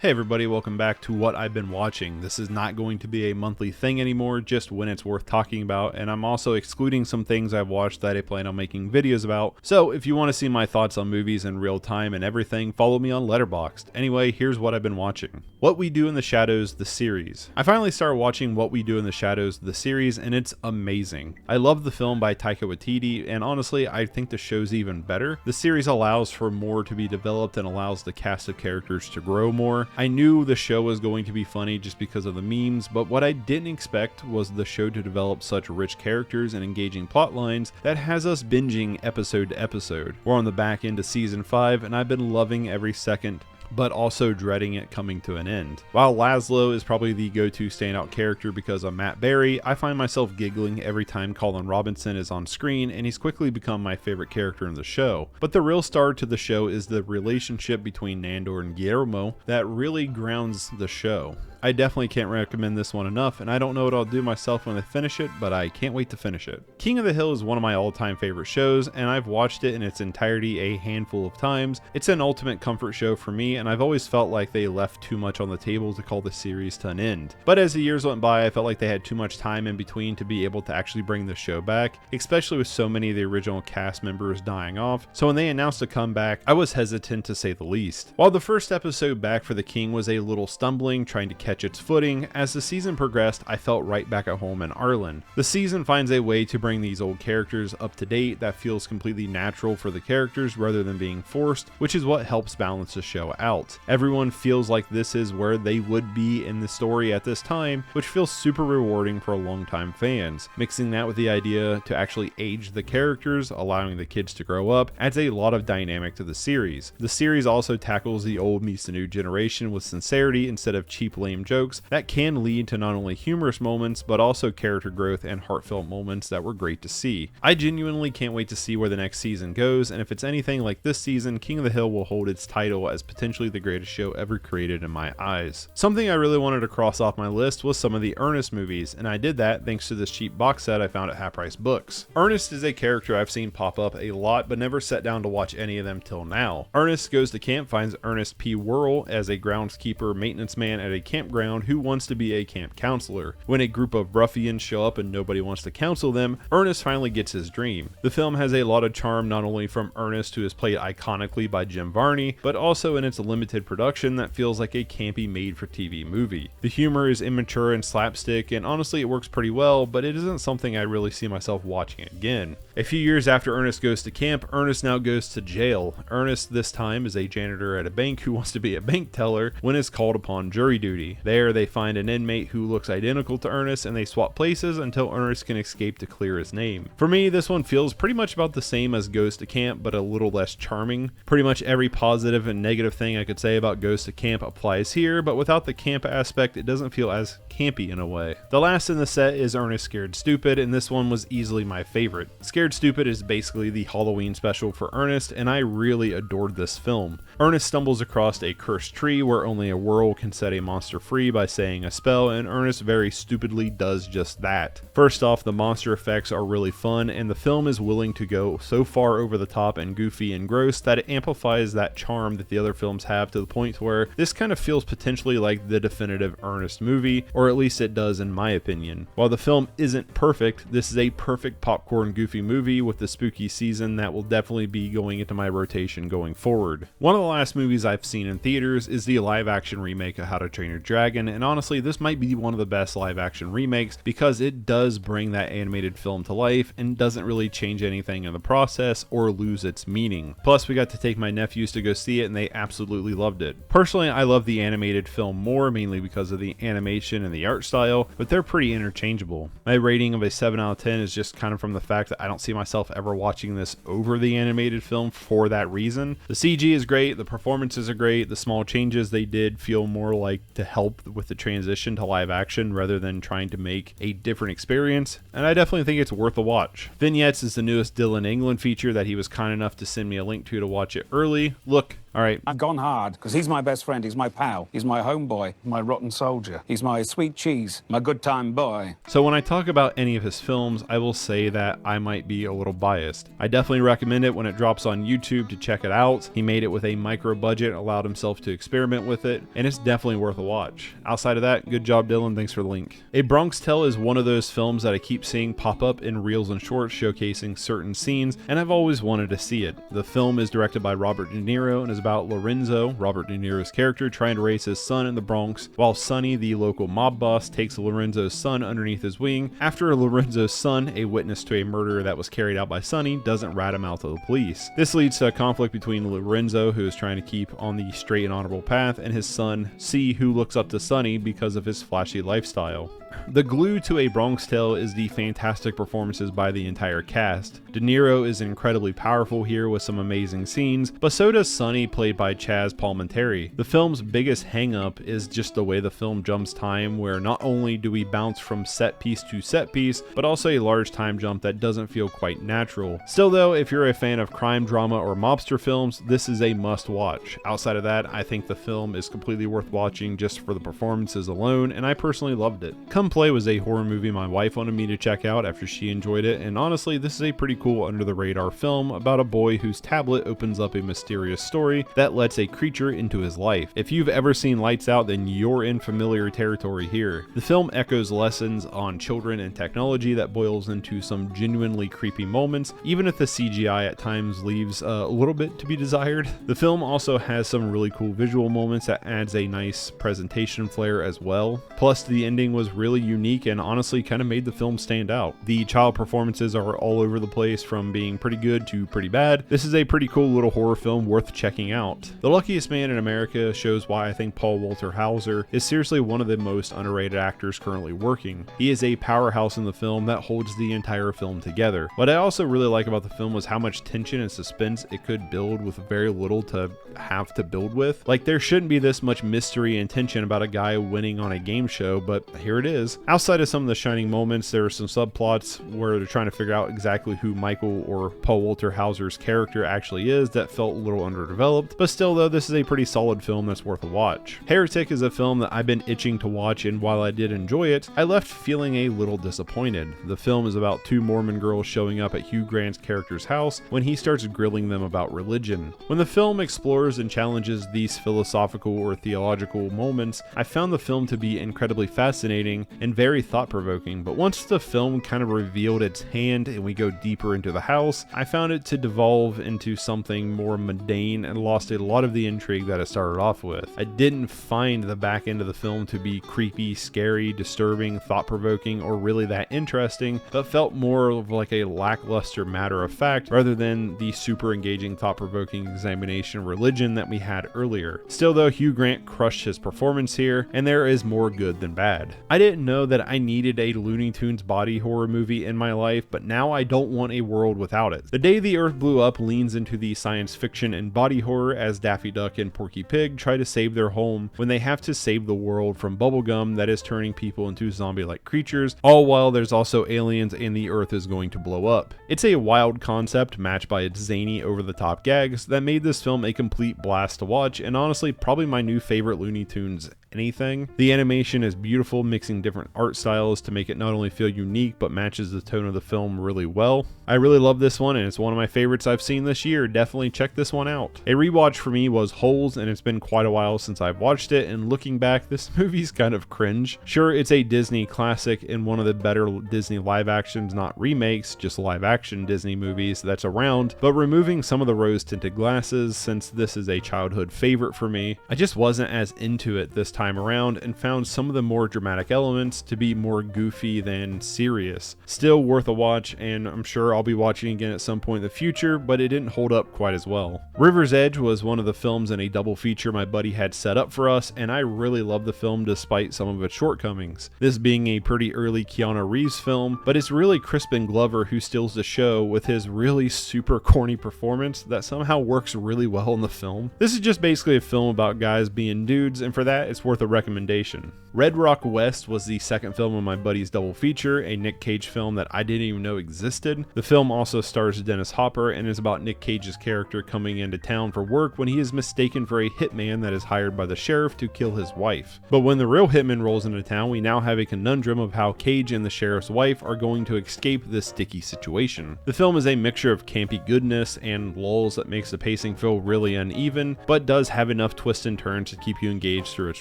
Hey everybody, welcome back to What I've Been Watching. This is not going to be a monthly thing anymore, just when it's worth talking about, and I'm also excluding some things I've watched that I plan on making videos about. So if you want to see my thoughts on movies in real time and everything, follow me on Letterboxd. Anyway, here's what I've been watching. What We Do in the Shadows, the series. I finally started watching What We Do in the Shadows, the series, and it's amazing. I love the film by Taika Waititi, and honestly, I think the show's even better. The series allows for more to be developed and allows the cast of characters to grow more. I knew the show was going to be funny just because of the memes, but what I didn't expect was the show to develop such rich characters and engaging plot lines that has us binging episode to episode. We're on the back end of season 5, and I've been loving every second, but also dreading it coming to an end. While Laszlo is probably the go-to standout character because of Matt Berry, I find myself giggling every time Colin Robinson is on screen, and he's quickly become my favorite character in the show. But the real star to the show is the relationship between Nandor and Guillermo that really grounds the show. I definitely can't recommend this one enough, and I don't know what I'll do myself when I finish it, but I can't wait to finish it. King of the Hill is one of my all-time favorite shows, and I've watched it in its entirety a handful of times. It's an ultimate comfort show for me, and I've always felt like they left too much on the table to call the series to an end. But as the years went by, I felt like they had too much time in between to be able to actually bring the show back, especially with so many of the original cast members dying off. So when they announced a comeback, I was hesitant to say the least. While the first episode back for the King was a little stumbling, trying to catch its footing, as the season progressed, I felt right back at home in Ireland. The season finds a way to bring these old characters up to date that feels completely natural for the characters rather than being forced, which is what helps balance the show out. Everyone feels like this is where they would be in the story at this time, which feels super rewarding for longtime fans. Mixing that with the idea to actually age the characters, allowing the kids to grow up, adds a lot of dynamic to the series. The series also tackles the old meets the new generation with sincerity instead of cheap lame jokes that can lead to not only humorous moments but also character growth and heartfelt moments that were great to see. I genuinely can't wait to see where the next season goes, and if it's anything like this season, King of the Hill will hold its title as potentially the greatest show ever created in my eyes. Something I really wanted to cross off my list was some of the Ernest movies, and I did that thanks to this cheap box set I found at Half Price Books. Ernest is a character I've seen pop up a lot but never sat down to watch any of them till now. Ernest Goes to Camp finds Ernest P. Worrell as a groundskeeper maintenance man at a campground who wants to be a camp counselor. When a group of ruffians show up and nobody wants to counsel them, Ernest finally gets his dream. The film has a lot of charm not only from Ernest, who is played iconically by Jim Varney, but also in its limited production that feels like a campy made-for-TV movie. The humor is immature and slapstick, and honestly it works pretty well, but it isn't something I really see myself watching again. A few years after Ernest Goes to Camp, Ernest now goes to jail. Ernest this time is a janitor at a bank who wants to be a bank teller when is called upon jury duty. There they find an inmate who looks identical to Ernest, and they swap places until Ernest can escape to clear his name. For me, this one feels pretty much about the same as Goes to Camp, but a little less charming. Pretty much every positive and negative thing I could say about Goes to Camp applies here, but without the camp aspect, it doesn't feel as campy in a way. The last in the set is Ernest Scared Stupid, and this one was easily my favorite. Scared Stupid is basically the Halloween special for Ernest, and I really adored this film. Ernest stumbles across a cursed tree where only a Worrell can set a monster free by saying a spell, and Ernest very stupidly does just that. First off, the monster effects are really fun, and the film is willing to go so far over the top and goofy and gross that it amplifies that charm that the other films have to the point where this kind of feels potentially like the definitive Ernest movie, or at least it does in my opinion. While the film isn't perfect, this is a perfect popcorn goofy movie with the spooky season that will definitely be going into my rotation going forward. One of the last movies I've seen in theaters is the live action remake of How to Train Your Dragon, and honestly this might be one of the best live action remakes because it does bring that animated film to life and doesn't really change anything in the process or lose its meaning. Plus we got to take my nephews to go see it and they absolutely loved it. Personally, I love the animated film more, mainly because of the animation and the art style, but they're pretty interchangeable. My rating of a 7 out of 10 is just kind of from the fact that I don't see myself ever watching this over the animated film for that reason. The CG is great, the performances are great, the small changes they did feel more like to help with the transition to live action rather than trying to make a different experience, and I definitely think it's worth a watch. Vignettes is the newest Dylan England feature that he was kind enough to send me a link to watch it early. Look, All right. I've gone hard, because he's my best friend, he's my pal, he's my homeboy, my rotten soldier, he's my sweet cheese, my good time boy. So when I talk about any of his films, I will say that I might be a little biased. I definitely recommend it when it drops on YouTube to check it out. He made it with a micro budget, allowed himself to experiment with it, and it's definitely worth a watch. Outside of that, good job, Dylan. Thanks for the link. A Bronx Tale is one of those films that I keep seeing pop up in reels and shorts showcasing certain scenes, and I've always wanted to see it. The film is directed by Robert De Niro and is about Lorenzo, Robert De Niro's character, trying to raise his son in the Bronx, while Sonny, the local mob boss, takes Lorenzo's son underneath his wing after Lorenzo's son, a witness to a murder that was carried out by Sonny, doesn't rat him out to the police. This leads to a conflict between Lorenzo, who is trying to keep on the straight and honorable path, and his son, C, who looks up to Sonny because of his flashy lifestyle. The glue to A Bronx Tale is the fantastic performances by the entire cast. De Niro is incredibly powerful here with some amazing scenes, but so does Sonny, played by Chaz Palminteri. The film's biggest hang-up is just the way the film jumps time, where not only do we bounce from set piece to set piece, but also a large time jump that doesn't feel quite natural. Still though, if you're a fan of crime drama or mobster films, this is a must watch. Outside of that, I think the film is completely worth watching just for the performances alone, and I personally loved it. Come Play was a horror movie my wife wanted me to check out after she enjoyed it, and honestly, this is a pretty cool under the radar film about a boy whose tablet opens up a mysterious story that lets a creature into his life. If you've ever seen Lights Out, then you're in familiar territory here. The film echoes lessons on children and technology that boils into some genuinely creepy moments, even if the CGI at times leaves a little bit to be desired. The film also has some really cool visual moments that adds a nice presentation flair as well. Plus, the ending was really unique and honestly kind of made the film stand out. The child performances are all over the place, from being pretty good to pretty bad. This is a pretty cool little horror film worth checking out. The Luckiest Man in America shows why I think Paul Walter Hauser is seriously one of the most underrated actors currently working. He is a powerhouse in the film that holds the entire film together. What I also really like about the film was how much tension and suspense it could build with very little to have to build with. Like, there shouldn't be this much mystery and tension about a guy winning on a game show, but here it is. Outside of some of the shining moments, there are some subplots where they're trying to figure out exactly who Michael or Paul Walter Hauser's character actually is that felt a little underdeveloped, but still though, this is a pretty solid film that's worth a watch. Heretic is a film that I've been itching to watch, and while I did enjoy it, I left feeling a little disappointed. The film is about two Mormon girls showing up at Hugh Grant's character's house when he starts grilling them about religion. When the film explores and challenges these philosophical or theological moments, I found the film to be incredibly fascinating and very thought-provoking, but once the film kind of revealed its hand and we go deeper into the house, I found it to devolve into something more mundane and lost a lot of the intrigue that it started off with. I didn't find the back end of the film to be creepy, scary, disturbing, thought-provoking, or really that interesting, but felt more of like a lackluster matter of fact rather than the super engaging, thought-provoking examination of religion that we had earlier. Still though, Hugh Grant crushed his performance here, and there is more good than bad. I didn't know that I needed a Looney Tunes body horror movie in my life, but now I don't want a world without it. The Day the Earth Blew Up leans into the science fiction and body horror as Daffy Duck and Porky Pig try to save their home when they have to save the world from bubblegum that is turning people into zombie-like creatures, all while there's also aliens and the earth is going to blow up. It's a wild concept matched by its zany, over-the-top gags that made this film a complete blast to watch, and honestly probably my new favorite Looney Tunes anything. The animation is beautiful, mixing different art styles to make it not only feel unique but matches the tone of the film really well. I really love this one, and it's one of my favorites I've seen this year. Definitely check this one out. A rewatch for me was Holes, and it's been quite a while since I've watched it, and looking back, this movie's kind of cringe. Sure, it's a Disney classic and one of the better Disney live actions, not remakes, just live action Disney movies that's around, but removing some of the rose tinted glasses, since this is a childhood favorite for me, I just wasn't as into it this time around and found some of the more dramatic elements to be more goofy than serious. Still worth a watch, and I'm sure I'll be watching again at some point in the future, but it didn't hold up quite as well. River's Edge was one of the films in a double feature my buddy had set up for us, and I really loved the film despite some of its shortcomings. This being a pretty early Keanu Reeves film, but it's really Crispin Glover who steals the show with his really super corny performance that somehow works really well in the film. This is just basically a film about guys being dudes, and for that it's worth a recommendation. Red Rock West was the second film in my buddy's double feature, a Nick Cage film that I didn't even know existed. The film also stars Dennis Hopper and is about Nick Cage's character coming into town for work when he is mistaken for a hitman that is hired by the sheriff to kill his wife. But when the real hitman rolls into town, we now have a conundrum of how Cage and the sheriff's wife are going to escape this sticky situation. The film is a mixture of campy goodness and lulls that makes the pacing feel really uneven, but does have enough twists and turns to keep you engaged through its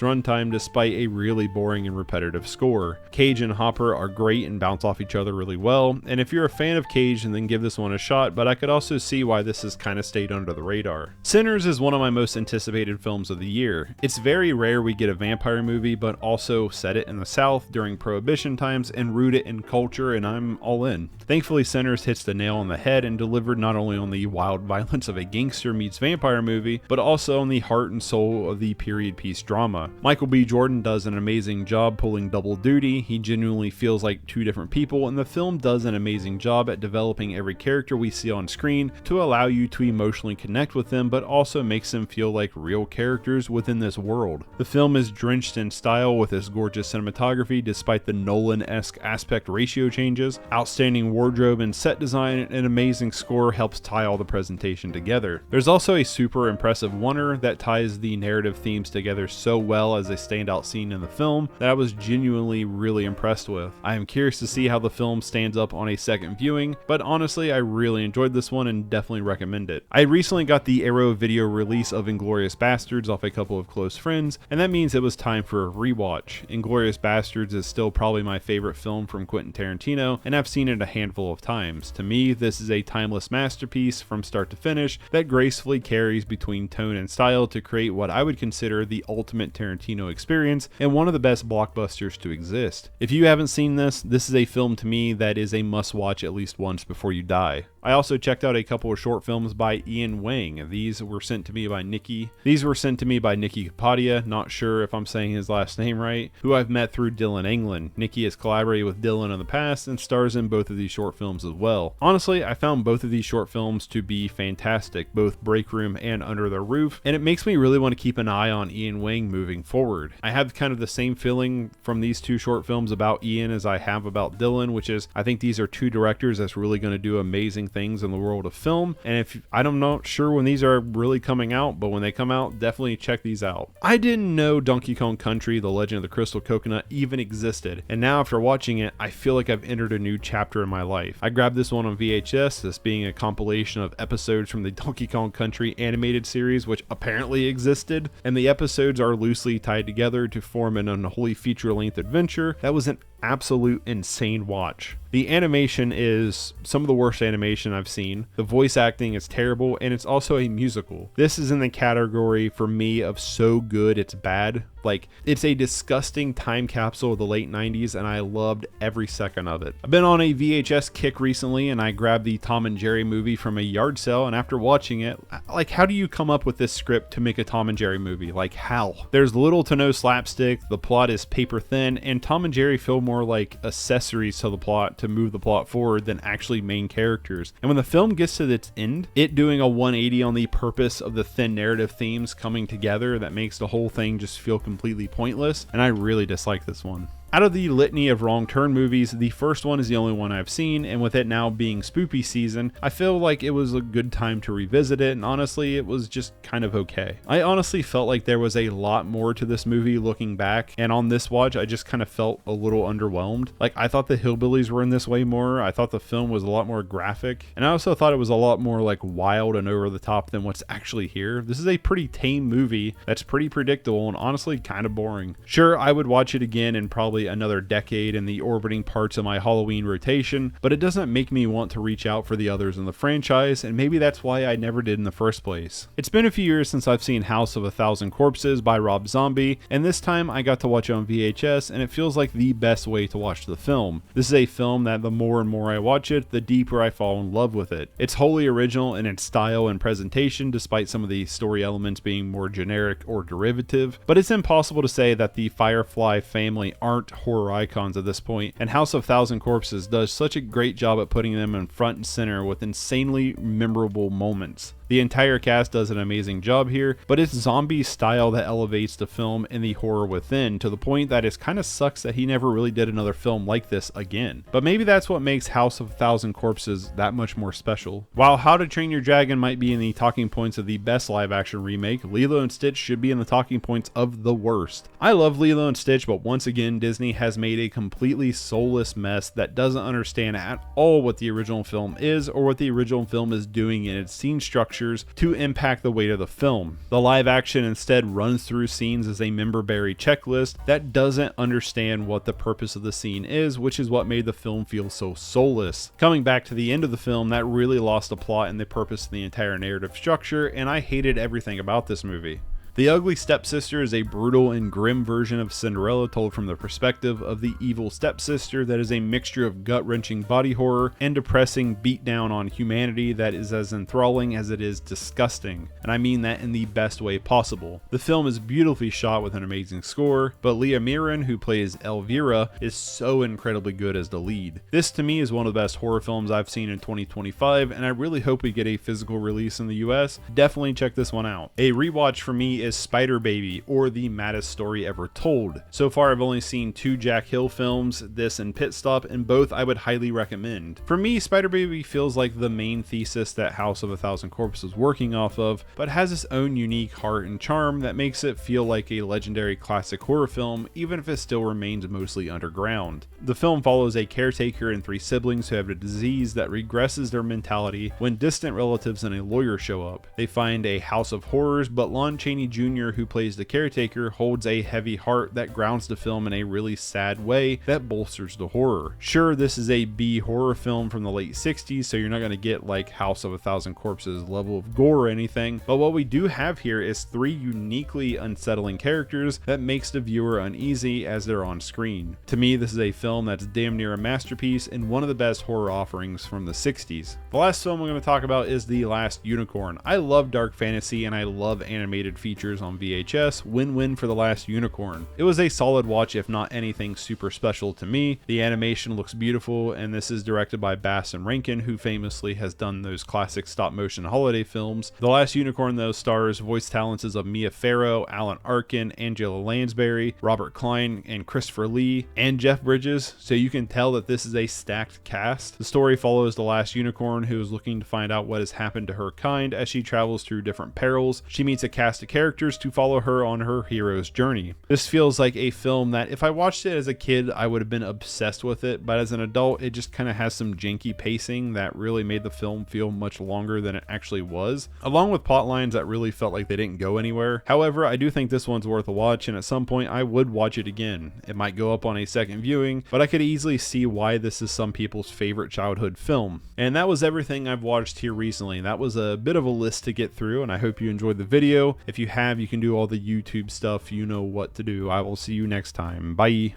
runtime despite a really boring and repetitive score. Cage and Hopper are great and bounce off each other really well, and if you're a fan of Cage, then give this one a shot, but I could also see why this has kind of stayed under the radar. Sinners is one of my most anticipated films of the year. It's very rare we get a vampire movie, but also set it in the South during Prohibition times and root it in culture, and I'm all in. Thankfully, Sinners hits the nail on the head and delivered not only on the wild violence of a gangster meets vampire movie, but also on the heart and soul of the period piece drama. Michael B. Jordan does an amazing job pulling double duty. He genuinely feels like two different people, and the film does an amazing job at developing every character we see on screen to allow you to emotionally connect with them, but also makes them feel like real characters within this world. The film is drenched in style with its gorgeous cinematography despite the Nolan-esque aspect ratio changes. Outstanding wardrobe and set design and amazing score helps tie all the presentation together. There's also a super impressive wonder that ties the narrative themes together so well as a standout scene in the film that I was genuinely really impressed with. I am curious to see how the film stands up on a second viewing, but honestly I really enjoyed this one and definitely recommend it. I recently got the Arrow video release of Inglourious Basterds off a couple of close friends, and that means it was time for a rewatch. Inglourious Basterds is still probably my favorite film from Quentin Tarantino, and I've seen it a handful of times. To me, this is a timeless masterpiece from start to finish that gracefully carries between tone and style to create what I would consider the ultimate Tarantino experience and one of the best blockbusters to exist. If you haven't seen this, this is a film to me that is a must watch at least once before you die. I also checked out a couple of short films by Ian Wang. These were sent to me by Nikki Kapadia, not sure if I'm saying his last name right, who I've met through Dylan England. Nikki has collaborated with Dylan in the past and stars in both of these short films as well. Honestly, I found both of these short films to be fantastic, both Break Room and Under the Roof, and it makes me really want to keep an eye on Ian Wang moving forward. I have kind of the same feeling from these two short films about Ian as I have about Dylan, which is I think these are two directors that's really going to do amazing things in the world of film, and if I'm not sure when these are really coming out, but when they come out, definitely check these out. I didn't know Donkey Kong Country: The Legend of the Crystal Coconut even existed, and now after watching it, I feel like I've entered a new chapter in my life. I grabbed this one on VHS, this being a compilation of episodes from the Donkey Kong Country animated series, which apparently existed, and the episodes are loosely tied together to form an unholy feature-length adventure that was an absolute insane watch. The animation is some of the worst animation I've seen. The voice acting is terrible, and it's also a musical. This is in the category for me of so good it's bad. Like, it's a disgusting time capsule of the late 90s, and I loved every second of it. I've been on a VHS kick recently, and I grabbed the Tom and Jerry movie from a yard sale, and after watching it, like, how do you come up with this script to make a Tom and Jerry movie? Like, how? There's little to no slapstick, the plot is paper thin, and Tom and Jerry feel more like accessories to the plot to move the plot forward than actually main characters. And when the film gets to its end, it doing a 180 on the purpose of the thin narrative themes coming together that makes the whole thing just feel completely pointless, and I really dislike this one. Out of the litany of Wrong Turn movies, the first one is the only one I've seen, and with it now being spoopy season, I feel like it was a good time to revisit it, and honestly, it was just kind of okay. I honestly felt like there was a lot more to this movie looking back, and on this watch, I just kind of felt a little underwhelmed. Like, I thought the hillbillies were in this way more, I thought the film was a lot more graphic, and I also thought it was a lot more like wild and over the top than what's actually here. This is a pretty tame movie that's pretty predictable and honestly kind of boring. Sure, I would watch it again in probably another decade in the orbiting parts of my Halloween rotation, but it doesn't make me want to reach out for the others in the franchise, and maybe that's why I never did in the first place. It's been a few years since I've seen House of a Thousand Corpses by Rob Zombie, and this time I got to watch it on VHS, and it feels like the best way to watch the film. This is a film that the more and more I watch it, the deeper I fall in love with it. It's wholly original in its style and presentation, despite some of the story elements being more generic or derivative, but it's impossible to say that the Firefly family aren't horror icons at this point, and House of Thousand Corpses does such a great job at putting them in front and center with insanely memorable moments. The entire cast does an amazing job here, but it's zombie style that elevates the film and the horror within to the point that it kind of sucks that he never really did another film like this again. But maybe that's what makes House of a Thousand Corpses that much more special. While How to Train Your Dragon might be in the talking points of the best live action remake, Lilo and Stitch should be in the talking points of the worst. I love Lilo and Stitch, but once again Disney has made a completely soulless mess that doesn't understand at all what the original film is or what the original film is doing in its scene structures to impact the weight of the film. The live action instead runs through scenes as a member-berry checklist that doesn't understand what the purpose of the scene is, which is what made the film feel so soulless. Coming back to the end of the film, that really lost the plot and the purpose of the entire narrative structure, and I hated everything about this movie. The Ugly Stepsister is a brutal and grim version of Cinderella told from the perspective of the evil stepsister that is a mixture of gut-wrenching body horror and depressing beatdown on humanity that is as enthralling as it is disgusting, and I mean that in the best way possible. The film is beautifully shot with an amazing score, but Leah Miron, who plays Elvira, is so incredibly good as the lead. This to me is one of the best horror films I've seen in 2025, and I really hope we get a physical release in the US. Definitely check this one out. A rewatch for me is Spider Baby, or The Maddest Story Ever Told. So far I've only seen 2 Jack Hill films, this and Pit Stop, and both I would highly recommend. For me, Spider Baby feels like the main thesis that House of a Thousand Corpses is working off of, but has its own unique heart and charm that makes it feel like a legendary classic horror film, even if it still remains mostly underground. The film follows a caretaker and 3 siblings who have a disease that regresses their mentality when distant relatives and a lawyer show up. They find a house of horrors, but Lon Chaney Jr., who plays the caretaker, holds a heavy heart that grounds the film in a really sad way that bolsters the horror. Sure, this is a B horror film from the late 60s, so you're not going to get like House of a Thousand Corpses level of gore or anything, but what we do have here is 3 uniquely unsettling characters that makes the viewer uneasy as they're on screen. To me, this is a film that's damn near a masterpiece and one of the best horror offerings from the 60s. The last film I'm going to talk about is The Last Unicorn. I love dark fantasy and I love animated features on VHS. Win-win for The Last Unicorn. It was a solid watch, if not anything super special to me. The animation looks beautiful, and this is directed by Bass and Rankin, who famously has done those classic stop-motion holiday films. The Last Unicorn, though, stars voice talents of Mia Farrow, Alan Arkin, Angela Lansbury, Robert Klein, and Christopher Lee, and Jeff Bridges, so you can tell that this is a stacked cast. The story follows the Last Unicorn, who is looking to find out what has happened to her kind as she travels through different perils. She meets a cast of characters to follow her on her hero's journey. This feels like a film that if I watched it as a kid, I would have been obsessed with it, but as an adult, it just kind of has some janky pacing that really made the film feel much longer than it actually was, along with plot lines that really felt like they didn't go anywhere. However, I do think this one's worth a watch, and at some point I would watch it again. It might go up on a second viewing, but I could easily see why this is some people's favorite childhood film. And that was everything I've watched here recently. That was a bit of a list to get through, and I hope you enjoyed the video. If you have, you can do all the YouTube stuff. You know what to do. I will see you next time. Bye.